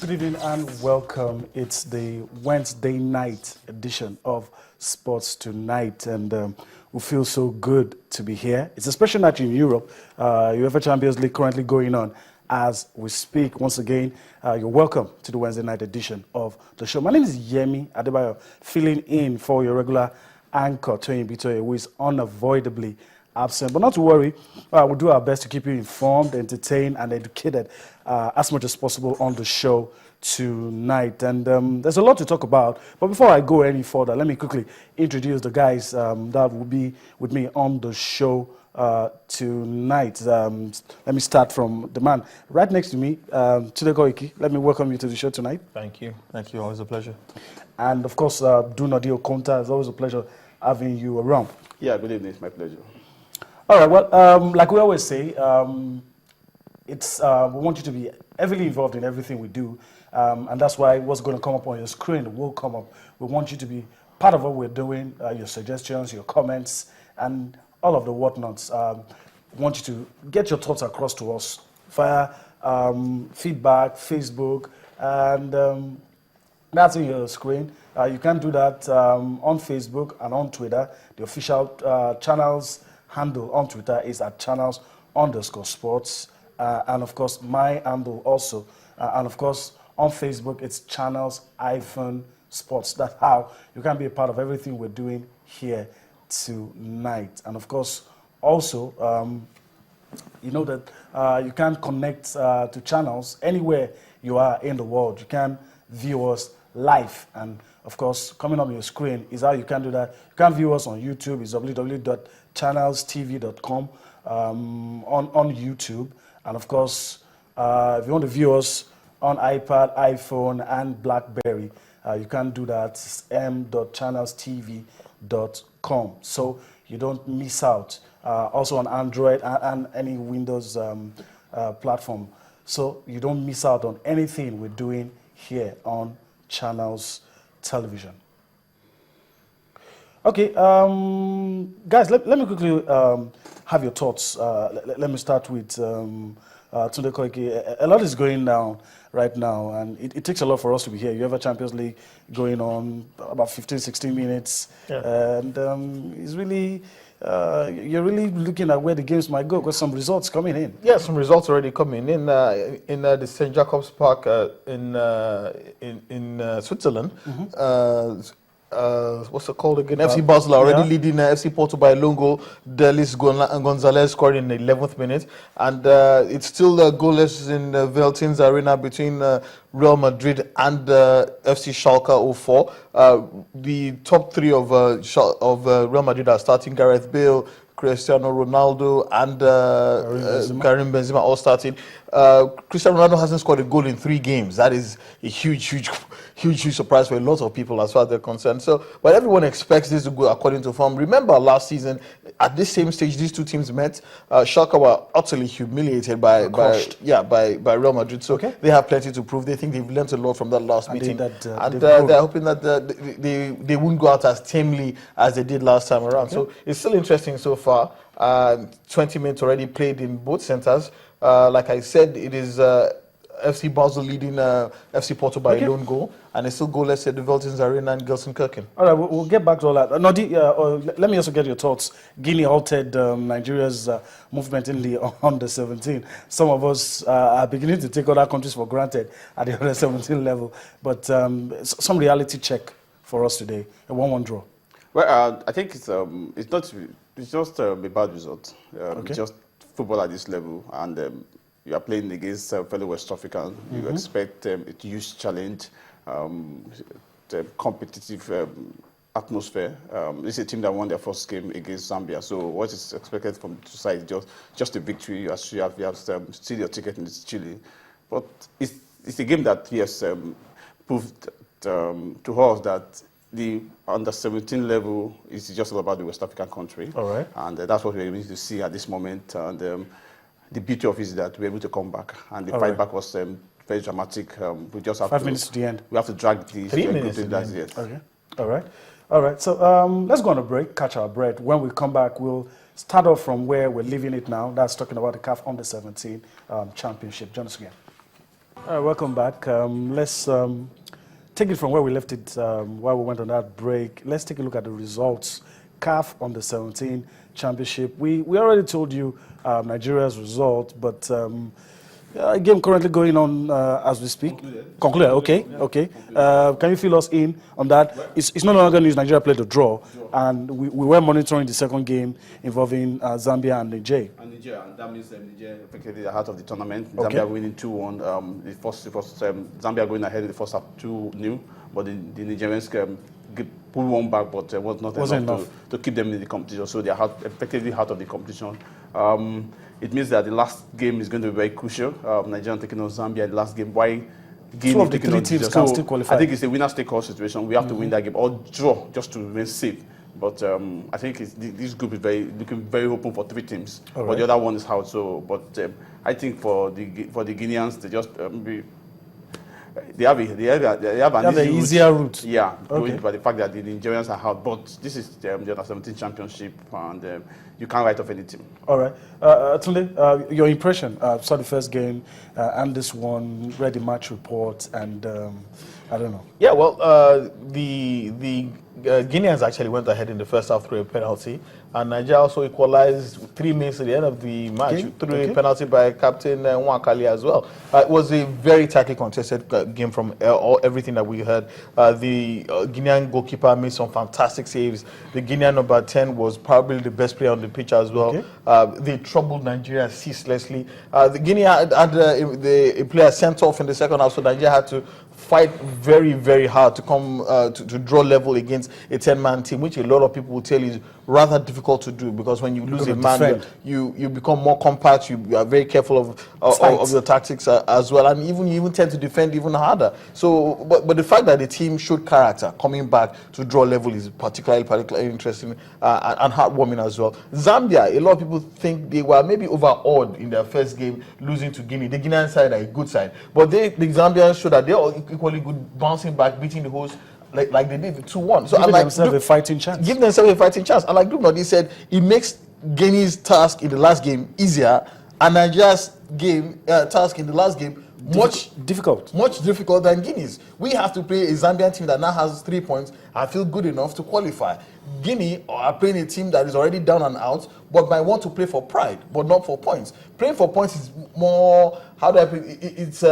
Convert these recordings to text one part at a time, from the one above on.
good evening and welcome. It's the Wednesday night edition of Sports Tonight, and we feel so good to be here. It's a special night in Europe. UEFA Champions League currently going on as we speak. Once again, you're welcome to the Wednesday night edition of the show. My name is Yemi Adebayo, filling in for your regular anchor, Toyin Bitoye, who is unavoidably absent. But not to worry, we'll do our best to keep you informed, entertained, and educated as much as possible on the show tonight. And there's a lot to talk about. But before I go any further, let me quickly introduce the guys that will be with me on the show tonight. Let me start from the man right next to me, Tunde Koiki. Let me welcome you to the show tonight. Thank you. Thank you. Always a pleasure. And of course, Dunadi Okonta. It's always a pleasure having you around. Yeah, good evening. It's my pleasure. All right. Well, like we always say, it's we want you to be heavily involved in everything we do, and that's why what's going to come up on your screen will come up. We want you to be part of what we're doing, your suggestions, your comments, and all of the whatnots. We want you to get your thoughts across to us via feedback, Facebook, and that's in your screen. You can do that on Facebook and on Twitter. The official channels handle on Twitter is at channels_sports. And of course, my handle also. And of course, on Facebook, it's channels-sports. That's how you can be a part of everything we're doing here tonight. And of course, also, you know that you can connect to channels anywhere you are in the world. You can view us live. And of course, coming up on your screen is how you can do that. You can view us on YouTube. It's www.channelstv.com on YouTube. And of course, if you want to view us on iPad, iPhone, and BlackBerry, you can do that. It's m.channelstv.com. So you don't miss out. Also on Android and any Windows platform. So you don't miss out on anything we're doing here on Channels Television. Okay, guys, let me quickly have your thoughts. Let me start with Tunde Koiki. A lot is going down right now, and it takes a lot for us to be here. You have a Champions League going on about 15, 16 minutes, and it's really, you're really looking at where the games might go, because some results coming in. Yeah, some results already coming in the St. Jacobs Park in Switzerland. Mm-hmm. What's it called again? FC Basel already leading FC Porto by a lone goal. Delis Gonzalez scored in the 11th minute, and it's still goalless in Veltins Arena between Real Madrid and FC Schalke 04. The top three of Real Madrid are starting: Gareth Bale, Cristiano Ronaldo, and Karim Benzema all starting. Cristiano Ronaldo hasn't scored a goal in 3 games. That is a huge surprise for a lot of people as far as they're concerned. So, but everyone expects this to go according to form. Remember last season, at this same stage, these two teams met. Schalke were utterly humiliated by Real Madrid. So they have plenty to prove. They think they've learned a lot from that last meeting, they're hoping that they won't go out as tamely as they did last time around. So it's still interesting so far. 20 minutes already played in both centers. Like I said, it is FC Basel leading FC Porto by a lone goal, and it's still goalless at the Veltins Arena and Gelsenkirchen. All right, we'll get back to all that. Nodi, let me also get your thoughts. Guinea halted Nigeria's movement in the under-17. Some of us are beginning to take other countries for granted at the under-17 level, but some reality check for us today. A 1-1 draw. Well, I think it's just a bad result. It's just football at this level, and you are playing against fellow West African. You expect a huge challenge, the competitive atmosphere. This is a team that won their first game against Zambia. So what is expected from the two sides just a victory. You have still your ticket in Chile, but it's a game that proved to us that the under-17 level is just all about the West African country. All right. And that's what we're able to see at this moment. And the beauty of it is that we're able to come back. And the fight back was very dramatic. We just have 5 minutes to the end. We have to drag the 3 minutes to the end. Yes. Okay. All right. So let's go on a break, catch our breath. When we come back, we'll start off from where we're leaving it now. That's talking about the CAF Under-17 Championship. Join us again. Welcome back. Let's take it from where we left it while we went on that break. Let's take a look at the results. CAF under 17 championship. We already told you Nigeria's result, but a game currently going on as we speak. Concluded. Okay. Yeah. Okay. Can you fill us in on that? It's no longer news. Nigeria played a draw, and we were monitoring the second game involving Zambia and Niger. And that means Niger effectively the heart of the tournament. Okay. Zambia winning 2-1. The first Zambia going ahead in the first half 2-0, but the Nigerians pulled one back, but wasn't enough to keep them in the competition. So they are effectively out of the competition. It means that the last game is going to be very crucial. Nigeria taking on Zambia in the last game. Why Guinea of the three teams can still qualify? I think it's a winner-take-all situation. We have to win that game or draw just to remain safe. But I think this group is looking very open for three teams. But the other one is out. So, but I think for the Guineans, they just they have an easier route. Yeah, going by the fact that the Nigerians are out. But this is the under 17 championship, and you can't write off any team. All right, Tunde, your impression? Saw the first game and this one. Read the match report, and I don't know. Yeah, well, the Guineans actually went ahead in the first half through a penalty, and Nigeria also equalized 3 minutes at the end of the match through a penalty by Captain Nwakali as well. It was a very tightly contested game from everything that we heard. The Guinean goalkeeper made some fantastic saves. The Guinean number 10 was probably the best player on the pitch as well. They troubled Nigeria ceaselessly. The Guinea had a player sent off in the second half, so Nigeria had to fight very, very hard to come to draw level against a 10-man team, which a lot of people will tell you is rather difficult to do, because when you lose a man, you become more compact. You are very careful of your tactics as well, and you even tend to defend even harder. So, but the fact that the team showed character coming back to draw level is particularly interesting and heartwarming as well. Zambia, a lot of people think they were maybe overawed in their first game, losing to Guinea. The Guinean side are a good side, but the Zambians showed that they are equally good, bouncing back, beating the host like they did 2-1. So giving themselves a fighting chance. Give themselves a fighting chance. And like Nodi said, it makes Guinea's task in the last game easier, and Nigeria's task in the last game much difficult than Guinea's. We have to play a Zambian team that now has 3 points and feel good enough to qualify. Guinea are playing a team that is already down and out, but might want to play for pride, but not for points. Playing for points is more, how do I put it? It's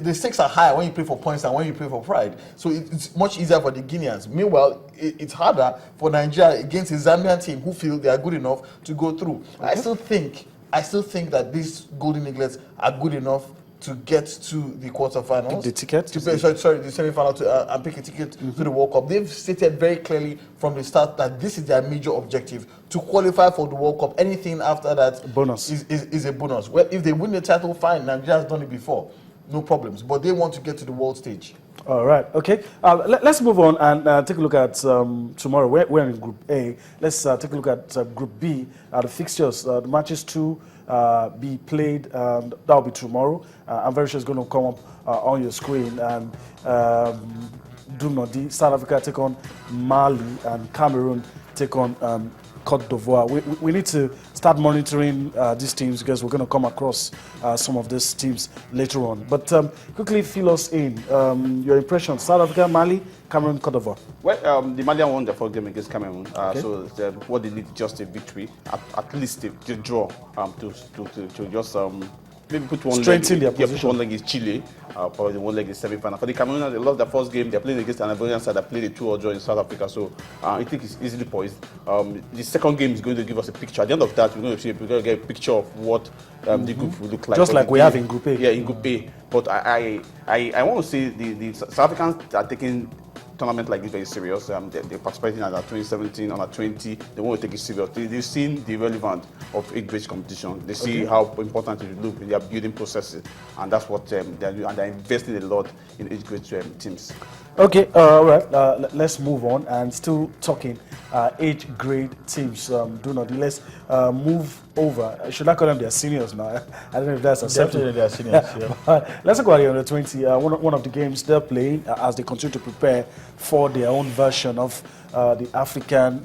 the stakes are higher when you play for points than when you play for pride. So it's much easier for the Guineans. Meanwhile, it's harder for Nigeria against a Zambian team who feel they are good enough to go through. I still think that these Golden Eaglets are good enough to get to the quarterfinals. The ticket? The semi-final and pick a ticket to the World Cup. They've stated very clearly from the start that this is their major objective, to qualify for the World Cup. Anything after that bonus is a bonus. Well, if they win the title, fine. Nigeria has done it before. No problems. But they want to get to the world stage. All right. Okay. Let's move on and take a look at tomorrow. We're in Group A. Let's take a look at Group B. The fixtures, the matches to be played. That will be tomorrow. I'm very sure it's going to come up on your screen. And South Africa take on Mali, and Cameroon take on Cote d'Ivoire. We need to start monitoring these teams, because we're going to come across some of these teams later on. But quickly fill us in. Your impression: South Africa, Mali, Cameroon, Cote d'Ivoire. Well, the Malian won their first game against Cameroon, so what they need is just a victory, at least a draw, to just maybe put one strengthen their position. Put one leg is Chile, probably one leg is semi-final. For the Camerooners, they lost their first game. They're playing against an Ivorian side that played a 2-0 draw in South Africa. So I think it's easily poised. The second game is going to give us a picture. At the end of that, we're going to get a picture of what the group will look like. Just like we have in Group A. Yeah, in Group A. But I want to say the South Africans are taking tournament like this very serious. They're participating at 2017 under 20. They want to take it serious. They've seen the relevance of age-based competition. They see how important it look in their building processes, and that's what they're doing. And they're investing a lot in age-grade teams. Okay, all right. Let's move on and still talking age grade teams. Do not let's move over. Should I call them their seniors now? I don't know if that's acceptable. Definitely they are seniors. Yeah. But let's talk about the under 20. One of the games they're playing as they continue to prepare for their own version of the African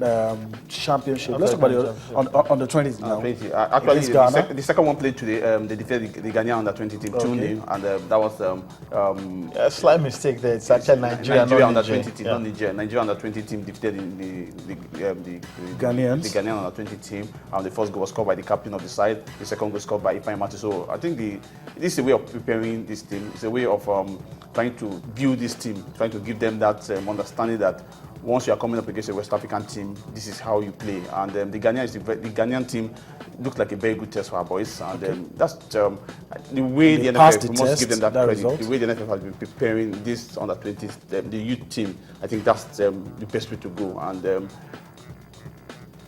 Championship. Let's talk about the under 20s now. 20. Actually, Against Ghana. the second one played today. They defeated the Ghanaian under 20 team 2-0, and that was A slight mistake there. It's actually Nigeria, Nigeria not under Nigeria. 20 team, Yeah. not Nigeria. Nigeria under 20 team defeated the Ghanaians. The Ghanaian under 20 team. The first goal was scored by the captain of the side. The second goal scored by Ifeanyi Matu. So I think this is a way of preparing this team. It's a way of trying to build this team, trying to give them that understanding that once you are coming up against a West African team, this is how you play. And the Ghanaian team looked like a very good test for our boys. And that's the way They the passed NFF, the we must test, give them that that credit. result. The way the NFF has been preparing this under 20s, the youth team, I think that's the best way to go. And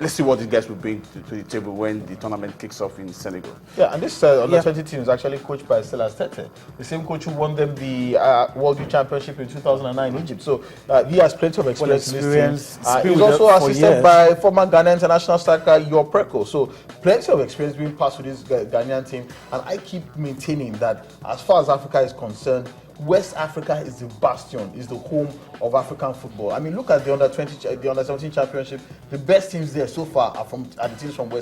let's see what these guys will bring to the table when the tournament kicks off in Senegal. Yeah, and this under 20 team is actually coached by Silas Tete, the same coach who won them the World Youth Championship in 2009 in Egypt. So he has plenty of experience in this team. He's also assisted by former Ghana international striker Yor Preko. So plenty of experience being passed to this Ghanaian team. And I keep maintaining that as far as Africa is concerned, West Africa is the bastion, is the home of African football. I mean, look at the under 17 championship. The best teams there so far are the teams from West